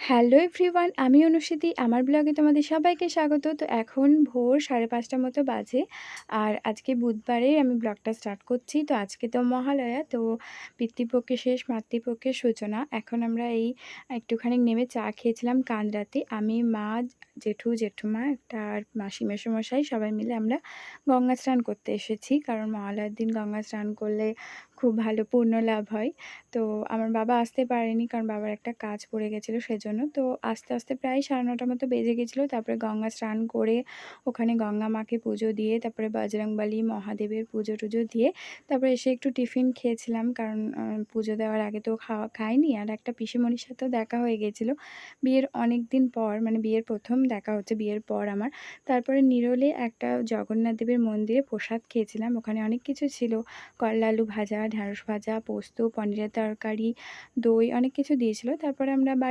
Hello everyone, আমি অনুষিতি। আমার ব্লগে তোমাদের সবাইকে স্বাগত। তো এখন ভোর 5:30টার মতো বাজে। আর আজকে বুধবারে আমি ব্লগটা স্টার্ট করছি। তো আজকে তো মহালয়া, তো পিতৃপক্ষের শেষ, মাতৃপক্ষের সূচনা। এখন আমরা এই একটুখানি নেমে চা খেয়েছিলাম কাঁদরাতে। আমি, মা, জেঠু, জেঠুমা, একটা আর মাসি মেসোমশাই সবাই মিলে আমরা গঙ্গা স্নান করতে এসেছি। কারণ মহালয়ার দিন গঙ্গা স্নান করলে খুব ভালো পুণ্য লাভ হয়। তো আমার বাবা আসতে পারেনি, কারণ বাবার একটা কাজ পড়ে গেছিলো সেজন্য। তো আস্তে আস্তে প্রায় 9:30 মতো বেজে গেছিলো। তারপরে গঙ্গা স্নান করে ওখানে গঙ্গা মাকে পুজো দিয়ে, তারপরে বজরংবলী মহাদেবের পুজো টুজো দিয়ে তারপরে এসে একটু টিফিন খেয়েছিলাম, কারণ পুজো দেওয়ার আগে তো খাইনি। আর একটা পিসিমণির সাথেও দেখা হয়ে গেছিলো বিয়ের অনেক দিন পর, মানে বিয়ের প্রথম দেখা হচ্ছে বিয়ের পর আমার। তারপরে নিরলে একটা জগন্নাথ দেবের মন্দিরে প্রসাদ খেয়েছিলাম। ওখানে অনেক কিছু ছিল, করলা আলু ভাজা, ঢ্যাঁড়স ভাজা, পোস্ত, পনিরের তরকারি, দই, অনেক কিছু দিয়েছিল। তারপরে আমরা